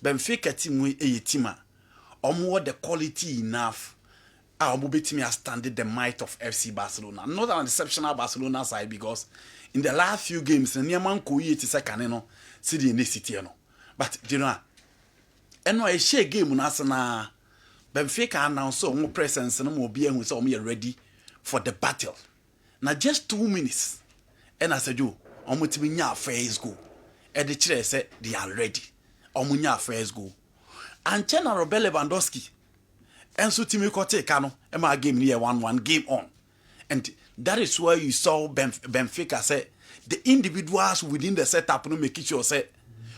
Benfica team we a team omo the quality enough omo betimi stand the might of FC Barcelona. Not an exceptional Barcelona side because in the last few games near man ko yi ti second no city in the city no. But you know eno a share game na sana Benfica announce omo presence no mo be ehun say omo ready for the battle. Now just 2 minutes and I said you omo timi nya first goal. E de kire say they are ready. Omo nya first goal. And Chena Robert Lewandowski and so Timmy Kote Kano Emma game near 1-1 game on. And that is where you saw Benfica say the individuals within the setup no make sure say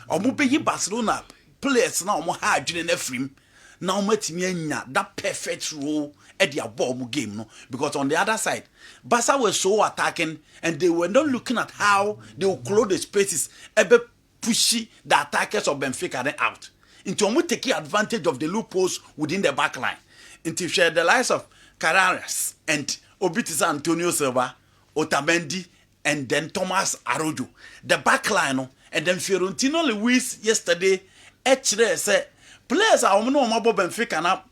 omo be Barcelona players now omo hard in frame now metimi that perfect role at their ball game no because on the other side Barca was so attacking and they were not looking at how they will close the spaces ebe pushy the attackers of Benfica then out. Into omo taking advantage of the loopholes within the back line. Into share the likes of Carreras and Obitisa Antonio Silva, Otamendi, and then Thomas Arojo. The back line, and then Fiorentino Luis yesterday, actually said, players are no more Benfica now,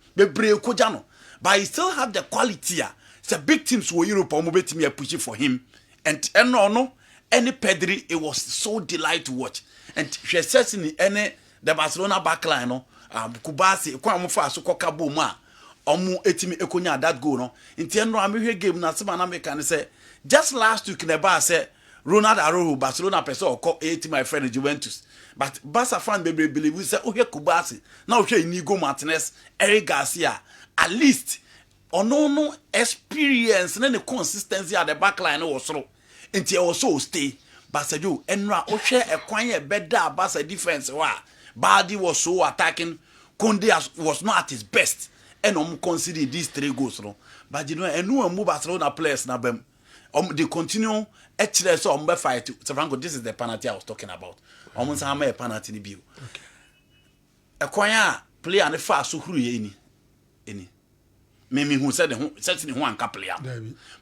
but he still have the quality. The big teams were Europe, me pushing for him. And no, any Pedri, it was so delight to watch. And she says in any the Barcelona backline no Kubasi kwa mufa so kokabo ma omu etimi ekonya that goal no nti no amehwe game na sema na make can say just last week the bar say Ronald Araujo Barcelona person okọ my friend Juventus but Barca fan believe say ohwe Kubasi na ohwe Inigo Martinez Eric Garcia at least no experience na the consistency at the backline no was so nti also stay but say you enra ohwe ekwan e beda Barca defense wa Badi was so attacking. Konde was not at his best. And consider these 3 goals. No? But you know, and no move Barcelona players now. They continue. Actually, so fight. So Franco, this is the penalty I was talking about. Almost how many penalty in the view. A choir player and a fast so who any. Maybe who said certainly one couple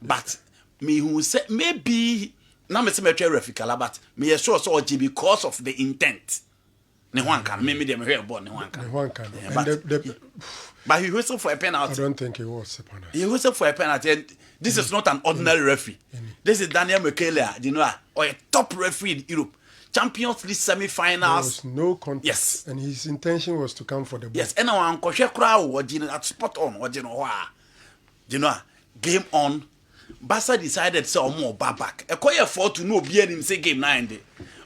but me who said maybe now me say refikala but me sure so because of the intent. Ne one can maybe them here born ne one can. But he whistled for a penalty. I don't think it was a penalty. He whistled for a penalty. And this is not an ordinary referee. This is Daniel Michele, you know, or a top referee in Europe. Champions League semi-finals. There was no contest. Yes. And his intention was to come for the ball. Yes. And our uncle crowd was at spot on. What you know, game on. Barca decided so more back. A choir for to know being him say game 9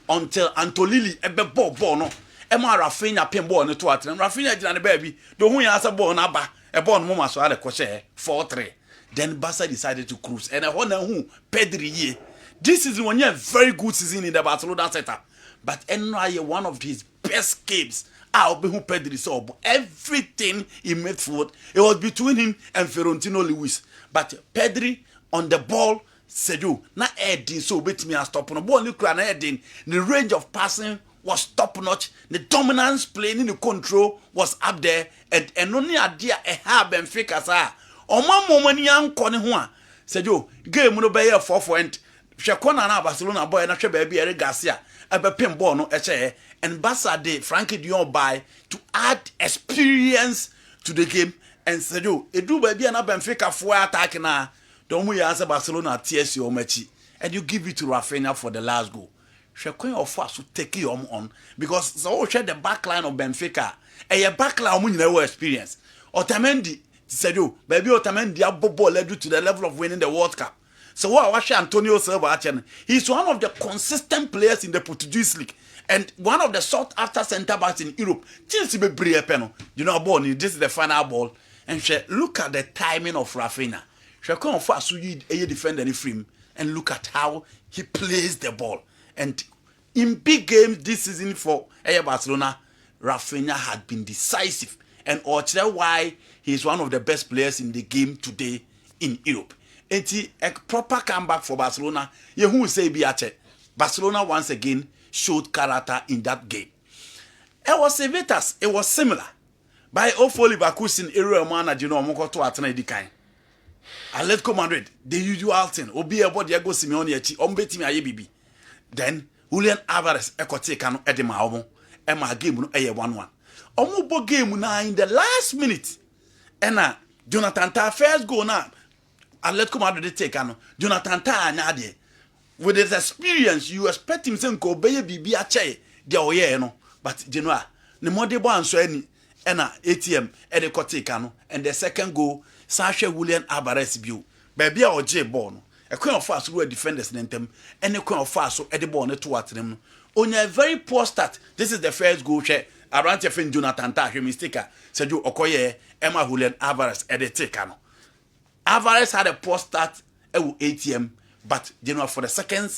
until Antolili ebe ball no. Emma Rafinha pin ball no to atem. Rafinha did the baby. The who answer ball na ba. A ball mama so had 4-3. Then Barca decided to cruise. And I wonder who Pedri ye. This is one year very good season in the Barcelona setup. But NY one of his best games. I'll be who Pedri saw. Everything he made forward, it was between him and Fiorentino Luis. But Pedri on the ball said you not adding so bet me and stop on the ball. Look at adding the range of passing was top notch. The dominance playing in the control was up there. And only idea a have Benfica sa. O man moment young corner one said you game no be 4-4 and Shakona na Barcelona boy na baby Eric Garcia. Ebe pin ball no eche and Barca de Frankie Dion by to add experience to the game and said you e do baby na Benfica for attack na don't we answer Barcelona TSC or Mechi and you give it to Rafinha for the last goal. Shekwen of us to take you on because so share the back line of Benfica and your back line you never experience. Otamendi said you baby Otamendi abobo led you to the level of winning the World Cup. So what watch Antonio Silva, he's one of the consistent players in the Portuguese league and one of the sought after centre backs in Europe. Chelsea be bring a penal. You know, this is the final ball. And look at the timing of Rafinha. She come fast so you defend any frame and look at how he plays the ball. And in big games this season for Barcelona, Rafinha had been decisive. And that's why he's one of the best players in the game today in Europe. And a proper comeback for Barcelona. You who say Biache. Barcelona once again showed character in that game. It was Civitas, it was similar. By Ofoli Bakusin area manager no moko to atena edikan. Atletico Madrid, the usual thing. Obi ebo Diego Simeone echi, ombeti mi aye bibi. Then Julian Alvarez ekote kanu edema omo. Ema game no eye 1-1. Omo game na in the last minute. Ena Jonathan Tah first goal na Atletico Madrid take ano. Jonathan Tah anya with his experience, you expect him to go be bibi ache de oye no. But Genoa, ne modebo anso ani ena ATM e de take ano. And the second goal, Sasha William Alvarez bio. Baby a oje ball no. A queen of fast who defenders nentem, and a queen of fast so Eddie Ball to at them. On a very poor start. This is the first goal share. Around your friend Jonathan Tah, mistake. Sergio Okoye, Emma Julian Alvarez, Eddie Tekano. Alvarez had a poor start at ATM, but you know, for the second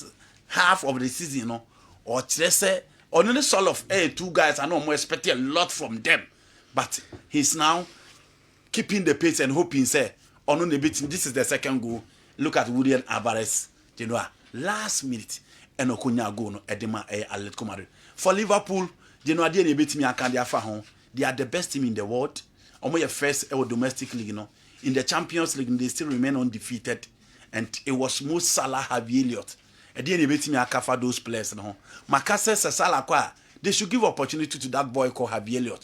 half of the season, you know, or say, on the sort of two guys, I know more expecting a lot from them, but he's now keeping the pace and hoping, say, on the beating. This is the second goal. Look at William Alvarez, you know, last minute, and Okunya go no Edema Atletico Madrid. For Liverpool, you know, they beat me. They are the best team in the world. Almost first domestic league, you know. In the Champions League, they still remain undefeated, and it was Mo Salah, Harvey Elliott. And then they beat me. For those players, no. Makase Salah kwa. They should give opportunity to that boy called Harvey Elliott.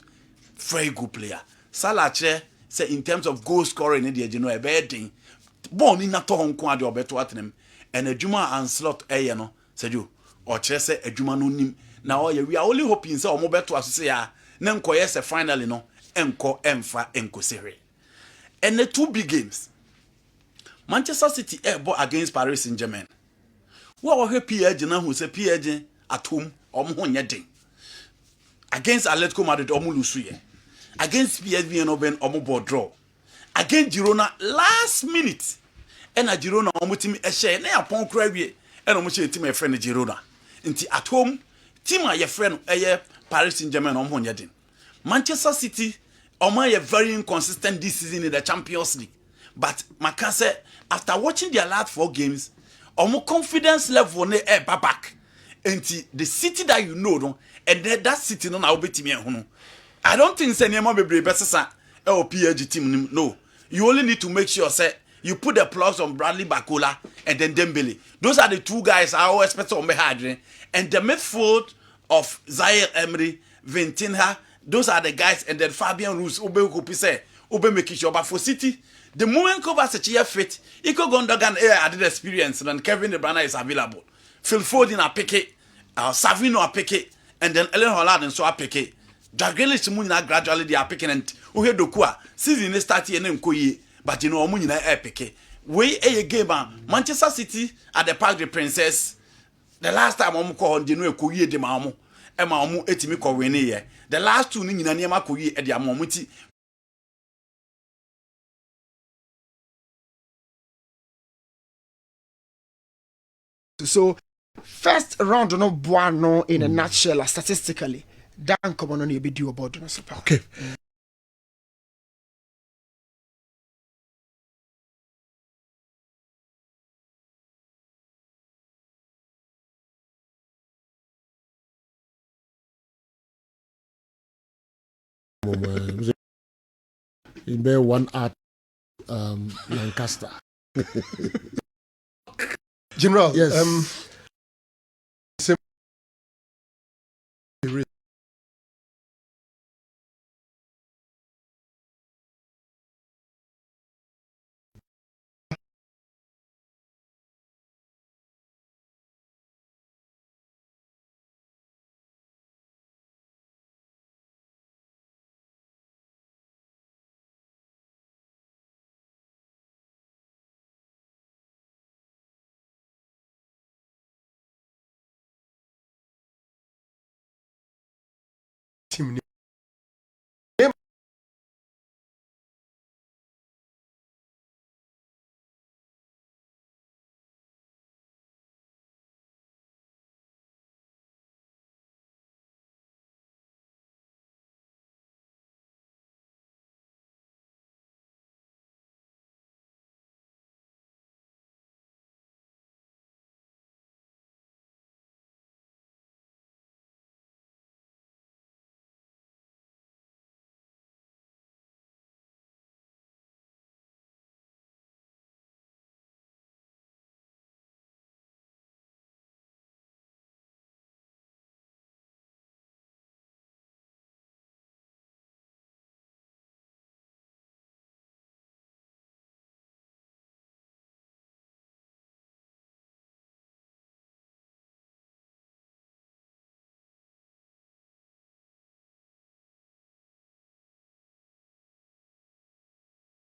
Very good player. Salah say in terms of goal scoring, you know, a bad thing. Born in that home quad or better at them, and a Juma and slot no said you or say a Juma no nim. Now we are only hoping so more better to say nem koyes finally no enko emfa enko sere. And the two big games. Manchester City bought against Paris Saint-Germain. What was her PSG now who say PSG at home or nyeding. Against Atletico Madrid or Mulusuye. Against PSV and Oben or draw. Against Girona last minute. And a Girona omutim a share na upon crabby and omuchi team a friend Girona. Inti at home, team a your friend Paris Saint-Germain or Monyadin. Manchester City are very inconsistent this season in the Champions League. But Makase, after watching their last 4 games, more confidence level ne back. Inti the city that you know, no, and that city no na obeti me. I don't think say Nema be better PSG team. No. You only need to make sure say you put the plugs on Bradley Bakola and then Dembele. Those are the two guys I always expect on behind. And the midfield of Zaire Emery, Vintinha, those are the guys, and then Fabian Ruiz, Ube Kupise, Ube make sure. But for City, the moment Kovacic fit, Iko Gondogan added experience, and Kevin De Bruyne is available. Phil Foden a pick it, Savino a pick it, and then Ellen Holland and so a pick it. Dragelish Munina gradually they are picking and Uhe Dokua. Season is starting and Koye, but you know Munina air pick. We a game Manchester City at the Parc des Princes. The last time I'm called the new Koye de Mamo, and Mamu etimi Kowene. The last 2 Nina Niama Koye at the Amomuti. So, first round no buano in a nutshell, statistically. Dan come on you be due about no super. Okay. In be one at Lancaster. General, Yes. Team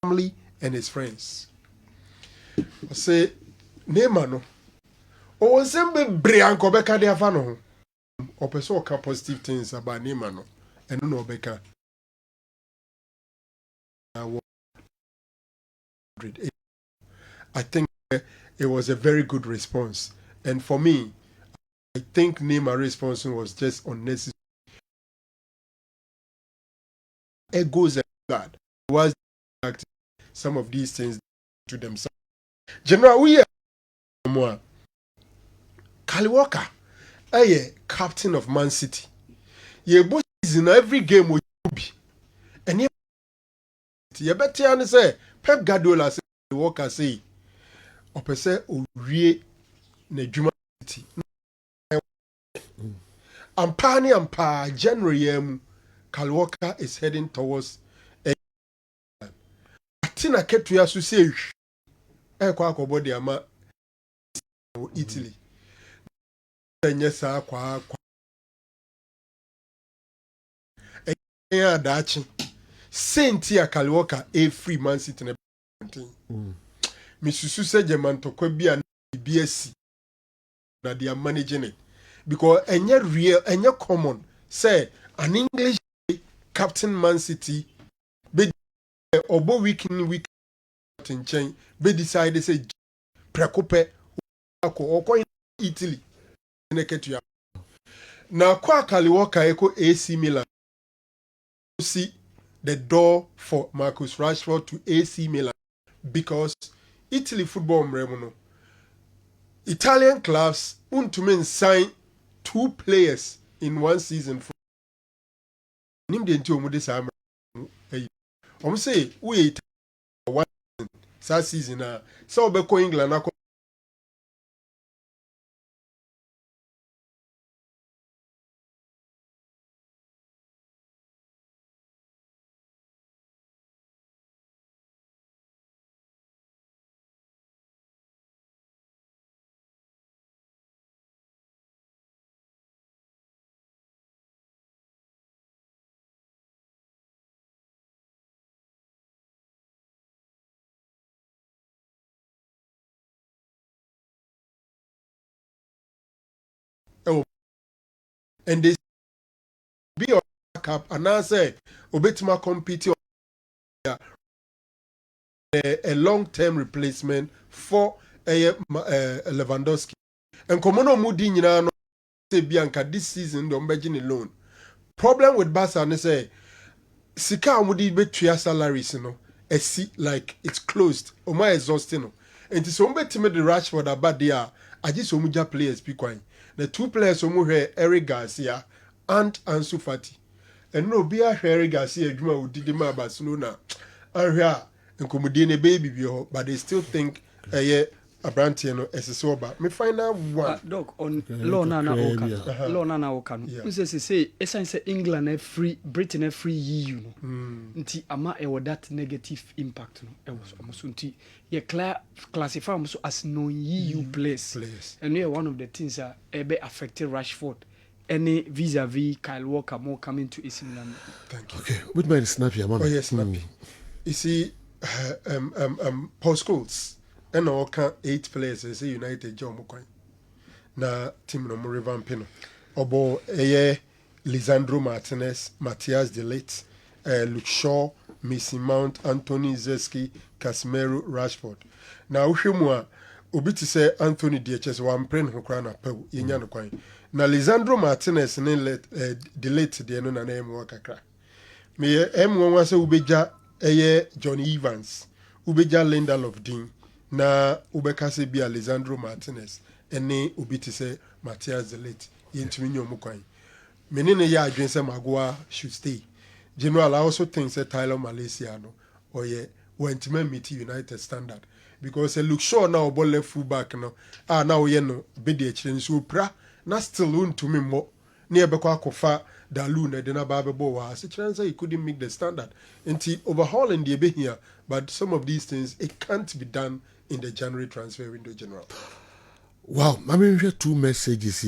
family and his friends. I say, Neymar no. O sembe brianko beka de afa no ho. O person can positive things about Neymar no. And no beka. I think it was a very good response. And for me, I think Neymar's response was just unnecessary. Egos and God was some of these things to themselves. General, we are more. Kyle Walker, captain of Man City. Ye both in every game with be. And you better say Pep Guardiola say Walker say opese owie na dwuma City. Ampa January yam Kyle Walker is heading towards Atina Ketuya so say kwa akobodi ama Italy. Nyesa kwa dachi Sentia Kyle Walker a free Man City na Misusu se Jamantokwa bia BSc na they are managing it because any real any common say an English captain Man City be obo week in chain be decide say prekope ko Italy neketua na kwa Kyle Walker eko AC Milan see the door for Marcus Rashford to AC Milan because Italy football mremono Italian clubs untumi sign 2 players in one season. Nim de nti omu de sa say we one season na so be ko England na and they be on backup and now say obetima compete a long-term replacement for Lewandowski. And Komono Mudi nyina no say Bianca this season don't begin alone. Problem with Barca and say Sika Mudi betua salaries no see like it's closed. Oma exhausting no. And so betime the Rashford about there I just omuja players be kwai. The 2 players omu here Eric Garcia and Ansu Fati. And no be a Eric Garcia adwuma odidi ma Barcelona. Ahia nkomodie baby bi ho but they still think Abrantie no esesoba me final one doc on law na oka no we say essence England free Britain free EU no nti ama e that negative impact no e was almost nti ye classify almost as non EU players and we one of the things that be affected Rashford any vis-a-vis Kyle Walker more coming to AC Milan. Thank you. Okay, with my snappy man. Oh yes, snappy. You see Paul Scholes and all 8 players say United John Mukwan. Na team no more revamping. Obo Lisandro Martinez, Matthias De Ligt, Luke Shaw, Mason Mount, Anthony Zeski, Casemiro, Rashford. Na uhwemwa obi ti say Anthony DHS one praying ho kra na pew yenya no kwan. Na Lisandro Martinez ne De Ligt de no na name wakakra. Me M1 wa say ubeja John Evans, ubeja Lindelof Dean. Na ubekase bi Alessandro Martinez ene obi ti say Matthias De Ligt yentumi nyomu kwan menene ya adwen say Maguire should stay. General I also think say Tyler Malaysia no oye wentime meet United standard because look sure now ball left full back no na oye no be de chire so pra na still untumi mo na ebekwa akofa Dalu na de na ba bebo wa say chance he couldn't make the standard nti overhauling the be here but some of these things it can't be done in the January transfer window. General. Wow, I mean, we have 2 messages here.